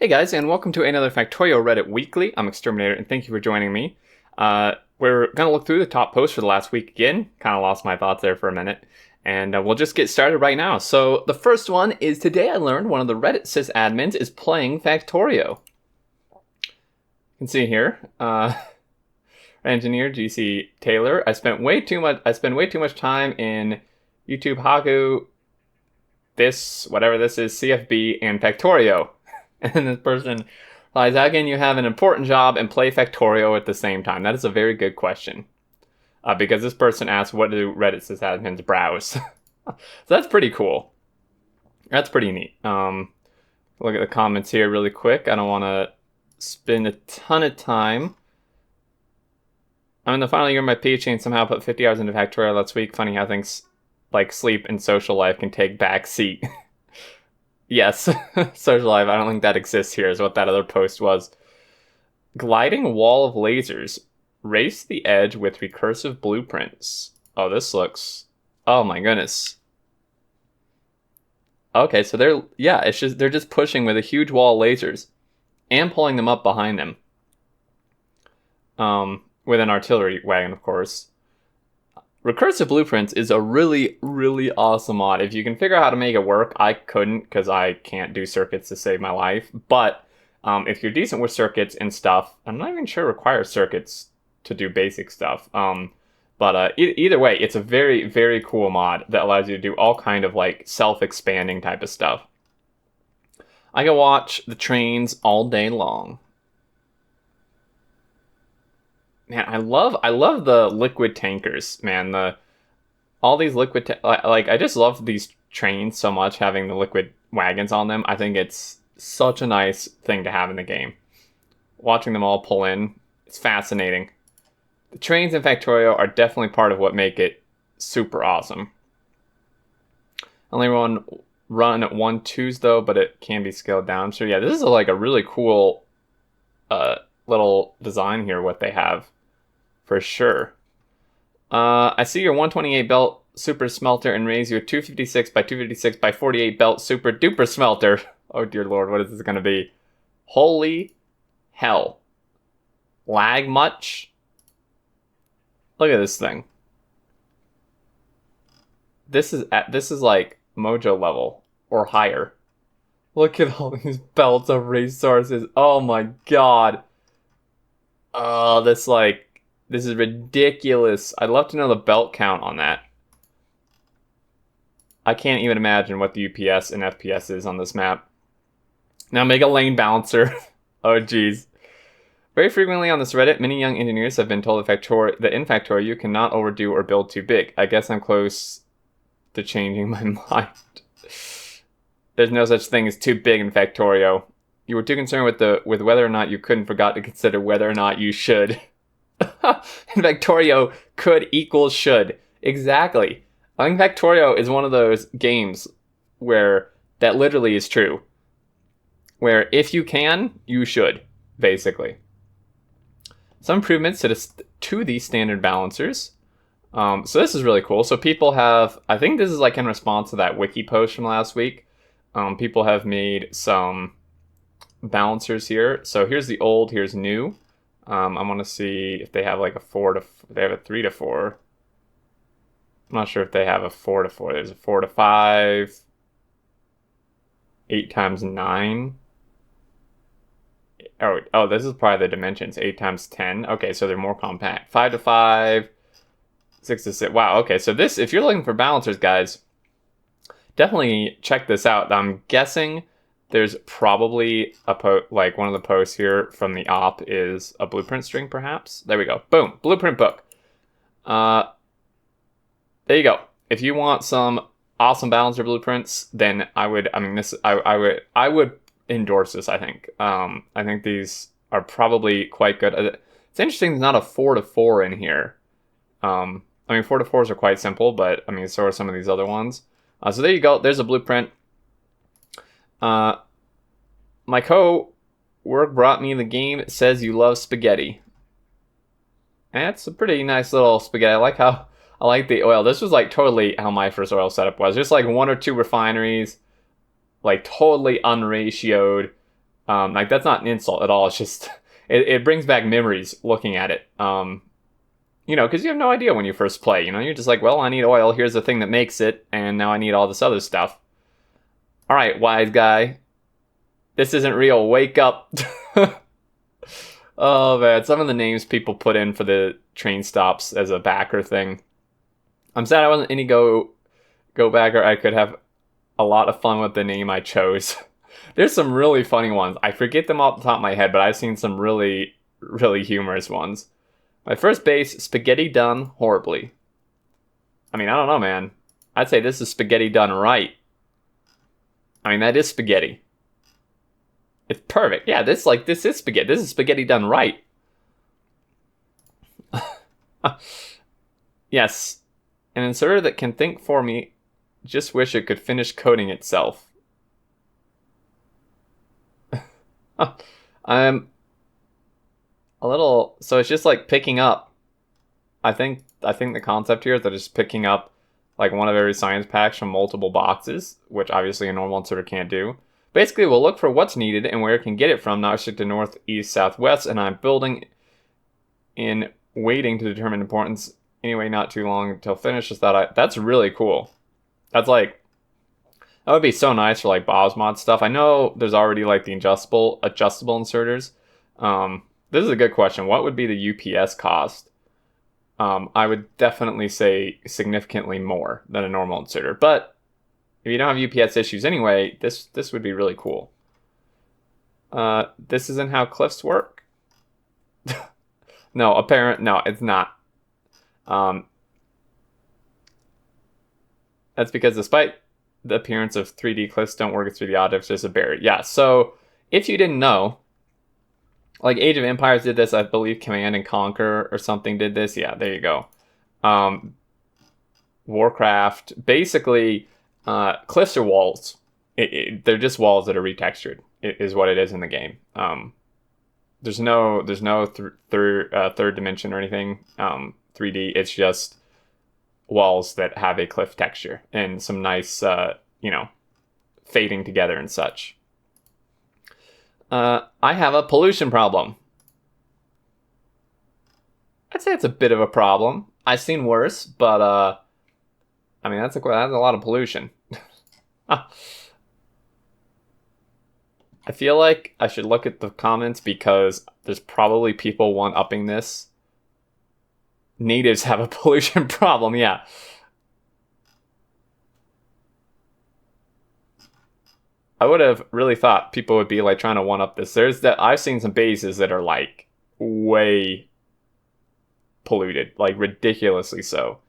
Hey guys, and welcome to another Factorio Reddit Weekly. I'm Xterminator, and thank you for joining me. We're going to look through the top posts for the last week again. Kind of lost my thoughts there for a minute. And we'll just get started right now. So the first one is, today I learned one of the Reddit sysadmins is playing Factorio. You can see here, engineer GC Taylor. I spend way too much time in YouTube Haku, whatever this is, CFB, and Factorio. And this person replies, how can you have an important job and play Factorio at the same time? That is a very good question. Because this person asks, what do Reddit sysadmins browse? So that's pretty cool. That's pretty neat. Look at the comments here really quick. I don't want to spend a ton of time. I'm in the final year of my PhD and somehow put 50 hours into Factorio last week. Funny how things like sleep and social life can take back seat. Yes, social life. I don't think that exists here is what that other post was. Gliding wall of lasers. Race the edge with recursive blueprints. Oh, this looks... Oh my goodness. Okay, so they're just pushing with a huge wall of lasers and pulling them up behind them. With an artillery wagon, of course. Recursive blueprints is a really, really awesome mod. If you can figure out how to make it work, I couldn't because I can't do circuits to save my life. But if you're decent with circuits and stuff, I'm not even sure it requires circuits to do basic stuff. Either way, it's a very, very cool mod that allows you to do all kind of like self-expanding type of stuff. I can watch the trains all day long. Man, I love the liquid tankers, man. All these liquid I just love these trains so much, having the liquid wagons on them. I think it's such a nice thing to have in the game. Watching them all pull in, it's fascinating. The trains in Factorio are definitely part of what make it super awesome. Only run at 1/2 though, but it can be scaled down. So yeah, this is like a really cool little design here, what they have. For sure. I see your 128 belt super smelter and raise your 256 by 256 by 48 belt super duper smelter. Oh dear lord, what is this going to be? Holy hell. Lag much? Look at this thing. This is like Mojo level or higher. Look at all these belts of resources. Oh my god. Oh, this is ridiculous. I'd love to know the belt count on that. I can't even imagine what the UPS and FPS is on this map. Now make a lane balancer. Oh geez. Very frequently on this Reddit, many young engineers have been told that in Factorio you cannot overdo or build too big. I guess I'm close to changing my mind. There's no such thing as too big in Factorio. You were too concerned with whether or not you could and forgot to consider whether or not you should. In Factorio, could equals should. Exactly. I think Factorio is one of those games where that literally is true. Where if you can, you should, basically. Some improvements to these standard balancers. So this is really cool. So people have, I think this is like in response to that wiki post from last week. People have made some balancers here. So here's the old, here's new. I want to see if they have like they have a 3 to 4. I'm not sure if they have a 4 to 4. There's a 4 to 5, 8 times 9. Oh, this is probably the dimensions. 8 times 10. Okay, so they're more compact. 5 to 5, 6 to 6. Wow, okay, so this, if you're looking for balancers, guys, definitely check this out. I'm guessing there's probably like one of the posts here from the op is a blueprint string, perhaps. There we go. Boom, blueprint book. There you go. If you want some awesome balancer blueprints, then I would endorse this. I think. I think these are probably quite good. It's interesting. There's not a 4 to 4 in here. 4 to 4s are quite simple, but so are some of these other ones. So there you go. There's a blueprint. My co-work brought me the game. It says you love spaghetti. And it's a pretty nice little spaghetti. I like the oil. This was like totally how my first oil setup was. Just like 1 or 2 refineries, like totally unratioed. Like, that's not an insult at all. It's just, it brings back memories looking at it. You know, because you have no idea when you first play. You know, you're just like, well, I need oil. Here's the thing that makes it. And now I need all this other stuff. All right, wise guy. This isn't real. Wake up. Oh, man. Some of the names people put in for the train stops as a backer thing. I'm sad I wasn't any go backer. I could have a lot of fun with the name I chose. There's some really funny ones. I forget them off the top of my head, but I've seen some really, really humorous ones. My first base, spaghetti done horribly. I mean, I don't know, man. I'd say this is spaghetti done right. I mean, that is spaghetti. It's perfect. Yeah, this is spaghetti. This is spaghetti done right. Yes. An inserter that can think for me. Just wish it could finish coding itself. I'm a little... So it's just like picking up. I think the concept here is that it's picking up like one of every science packs from multiple boxes, which obviously a normal inserter can't do. Basically, we'll look for what's needed and where it can get it from, not restricted to north, east, southwest, and I'm building in waiting to determine importance. Anyway, not too long until finish. Just thought that's really cool. That's like, that would be so nice for like Bob's Mod stuff. I know there's already like the adjustable inserters. This is a good question. What would be the UPS cost? I would definitely say significantly more than a normal inserter, but if you don't have UPS issues anyway, this would be really cool. This isn't how cliffs work. No, it's not. That's because despite the appearance of 3D cliffs don't work as 3D objects, there's a barrier. Yeah, so if you didn't know, like Age of Empires did this, I believe Command and Conquer or something did this. Yeah, there you go. Warcraft, basically, cliffs are walls. They're just walls that are retextured, is what it is in the game. There's no third dimension or anything, 3D. It's just walls that have a cliff texture and some nice, fading together and such. I have a pollution problem. I'd say it's a bit of a problem. I've seen worse, but I mean that's a lot of pollution. I feel like I should look at the comments because there's probably people one-upping this. Natives have a pollution problem, yeah. I would have really thought people would be like trying to one-up this. I've seen some bases that are like way polluted, like ridiculously so.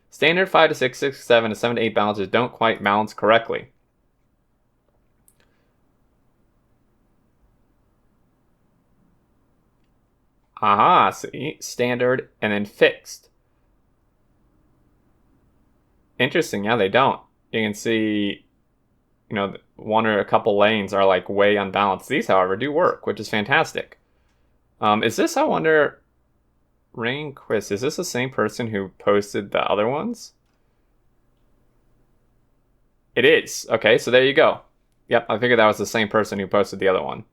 Standard 5 to 6, 6 to 7 to 7 to 8 balancers don't quite balance correctly. Aha, see? Standard and then fixed. Interesting, yeah, they don't. You can see, one or a couple lanes are like way unbalanced. These, however, do work, which is fantastic. Is this, I wonder, Rain Quiz, is this the same person who posted the other ones? It is. Okay, so there you go. Yep, I figured that was the same person who posted the other one.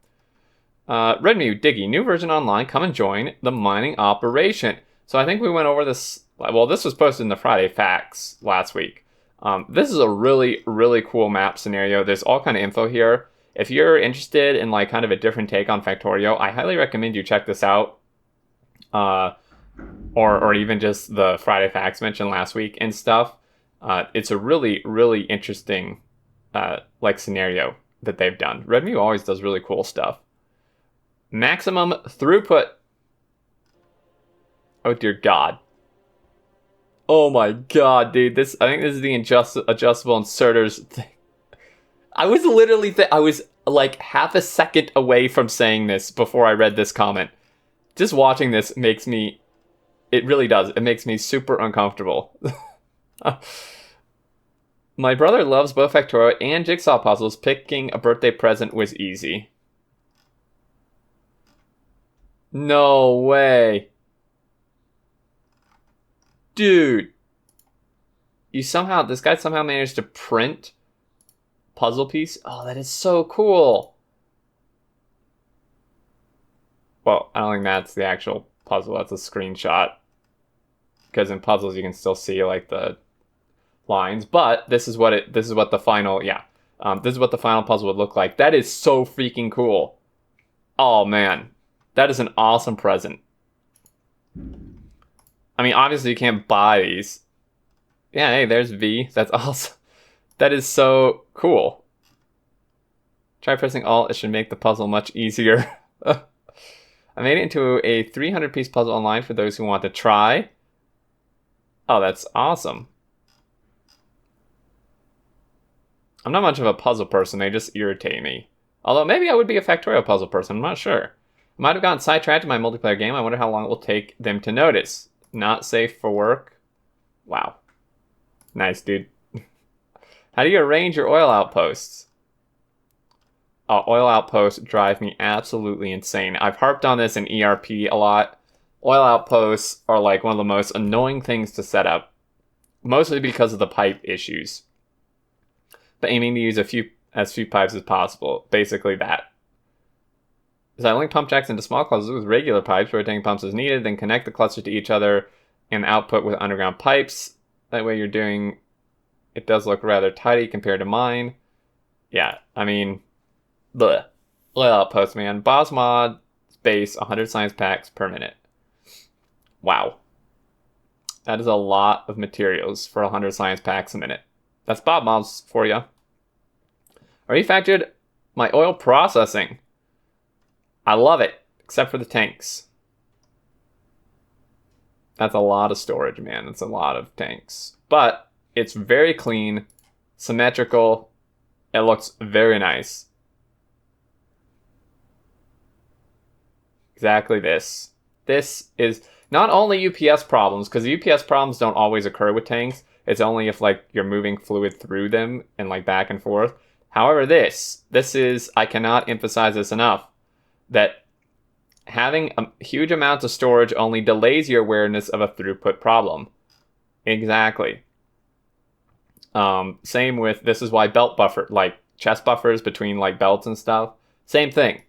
RedMew Diggy, new version online. Come and join the mining operation. So I think we went over this. Well, this was posted in the Friday Facts last week. This is a really, really cool map scenario. There's all kind of info here. If you're interested in like kind of a different take on Factorio, I highly recommend you check this out. Or even just the Friday Facts mentioned last week and stuff. It's a really, really interesting like scenario that they've done. RedMew always does really cool stuff. Maximum throughput. Oh dear God. Oh my God, dude. I think this is the adjustable inserters thing. I was literally I was like half a second away from saying this before I read this comment. Just watching this makes me, it really does. It makes me super uncomfortable. My brother loves both Factorio and jigsaw puzzles. Picking a birthday present was easy. No way. Dude. This guy somehow managed to print puzzle piece. Oh, that is so cool. Well, I don't think that's the actual puzzle. That's a screenshot. Because in puzzles you can still see like the lines. But this is what the final this is what the final puzzle would look like. That is so freaking cool. Oh man, that is an awesome present. I mean, obviously you can't buy these. Yeah, hey, there's V. That's awesome. That is so cool. Try pressing Alt. It should make the puzzle much easier. I made it into a 300-piece puzzle online for those who want to try. Oh, that's awesome. I'm not much of a puzzle person. They just irritate me. Although maybe I would be a Factorio puzzle person. I'm not sure. I might have gotten sidetracked in my multiplayer game. I wonder how long it will take them to notice. Not safe for work. Wow. Nice, dude. How do you arrange your oil outposts? Oh, oil outposts drive me absolutely insane. I've harped on this in ERP a lot. Oil outposts are like one of the most annoying things to set up. Mostly because of the pipe issues. But aiming to use as few pipes as possible. Basically that. Is I link pump jacks into small clusters with regular pipes, rotating pumps as needed, then connect the cluster to each other and output with underground pipes. That way you're doing... It does look rather tidy compared to mine. Yeah, I mean... Bleh. Oil outpost, man. Boss mod space 100 science packs per minute. Wow. That is a lot of materials for 100 science packs a minute. That's Bob mods for you. I refactored my oil processing. I love it, except for the tanks. That's a lot of storage, man. That's a lot of tanks. But it's very clean, symmetrical. It looks very nice. Exactly this. This is not only UPS problems, because the UPS problems don't always occur with tanks. It's only if like you're moving fluid through them and like back and forth. However, this is, I cannot emphasize this enough, that having a huge amounts of storage only delays your awareness of a throughput problem. Exactly. Same with, this is why belt buffer, like chest buffers between like belts and stuff, same thing,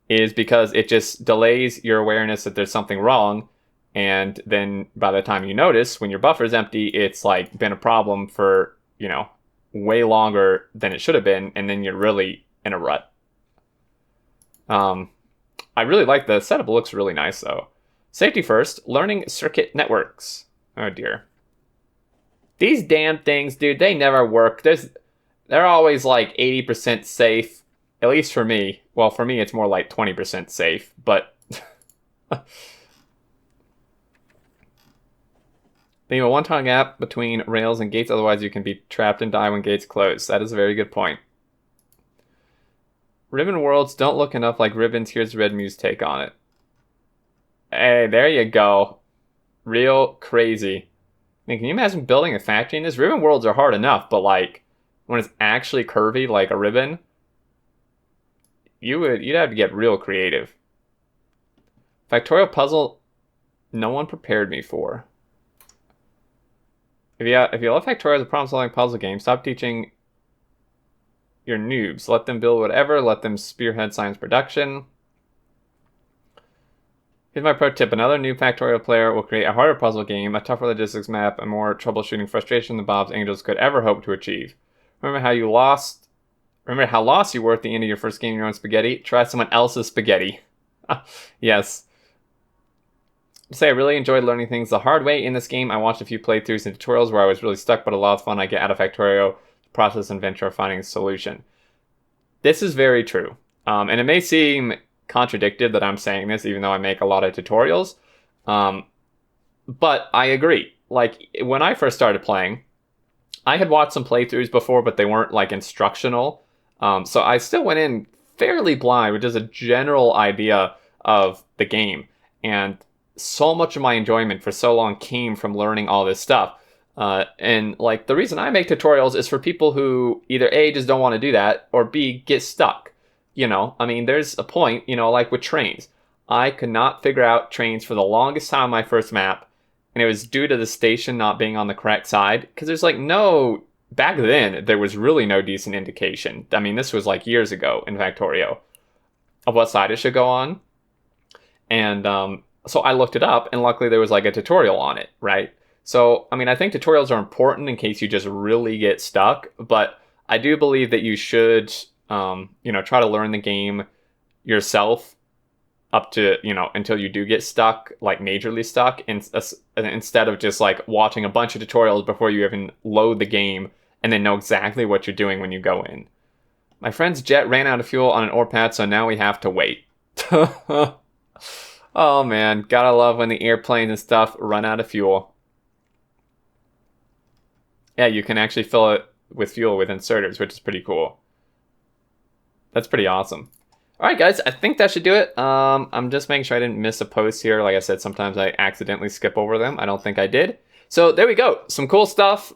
is because it just delays your awareness that there's something wrong. And then by the time you notice, when your buffer's empty, it's like been a problem for, you know, way longer than it should have been. And then you're really in a rut. I really like the setup. It looks really nice though. Safety first, learning circuit networks. Oh dear. These damn things, dude, they never work. They're always like 80% safe, at least for me. Well, for me, it's more like 20% safe, but leave a one-time gap between rails and gates, otherwise you can be trapped and die when gates close. That is a very good point. Ribbon worlds don't look enough like ribbons. Here's RedMew's take on it. Hey, there you go. Real crazy. I mean, can you imagine building a factory in this? Ribbon worlds are hard enough, but like when it's actually curvy like a ribbon, you'd have to get real creative. Factorial puzzle, no one prepared me for. If you love Factorio as a problem-solving puzzle game, stop teaching your noobs. Let them build whatever. Let them spearhead science production. Here's my pro tip. Another new Factorio player will create a harder puzzle game, a tougher logistics map, and more troubleshooting frustration than Bob's Angels could ever hope to achieve. Remember how lost you were at the end of your first game in your own spaghetti? Try someone else's spaghetti. Yes. Say I really enjoyed learning things the hard way in this game. I watched a few playthroughs and tutorials where I was really stuck, but a lot of fun I get out of Factorio process and venture of finding a solution. This is very true. And it may seem contradicted that I'm saying this, even though I make a lot of tutorials. But I agree. Like, when I first started playing, I had watched some playthroughs before, but they weren't, like, instructional. So I still went in fairly blind with just a general idea of the game. And so much of my enjoyment for so long came from learning all this stuff. And like the reason I make tutorials is for people who either A, just don't want to do that, or B, get stuck. You know, I mean, there's a point, you know, like with trains. I could not figure out trains for the longest time on my first map. And it was due to the station not being on the correct side. Because there's like no, back then, there was really no decent indication. I mean, this was like years ago in Factorio of what side it should go on. And so I looked it up, and luckily there was like a tutorial on it, right? So, I mean, I think tutorials are important in case you just really get stuck, but I do believe that you should, try to learn the game yourself up to, until you do get stuck, like majorly stuck, instead of just like watching a bunch of tutorials before you even load the game and then know exactly what you're doing when you go in. My friend's jet ran out of fuel on an ore pad, so now we have to wait. Oh man, gotta love when the airplanes and stuff run out of fuel. Yeah, you can actually fill it with fuel with inserters, which is pretty cool. That's pretty awesome. Alright guys, I think that should do it. I'm just making sure I didn't miss a post here. Like I said, sometimes I accidentally skip over them. I don't think I did. So there we go. Some cool stuff.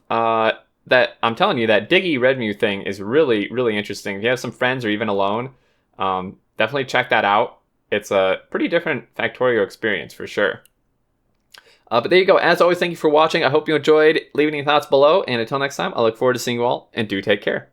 That I'm telling you, that Diggy RedMew thing is really, really interesting. If you have some friends or even alone, definitely check that out. It's a pretty different Factorio experience for sure. But there you go. As always, thank you for watching. I hope you enjoyed. Leave any thoughts below. And until next time, I look forward to seeing you all. And do take care.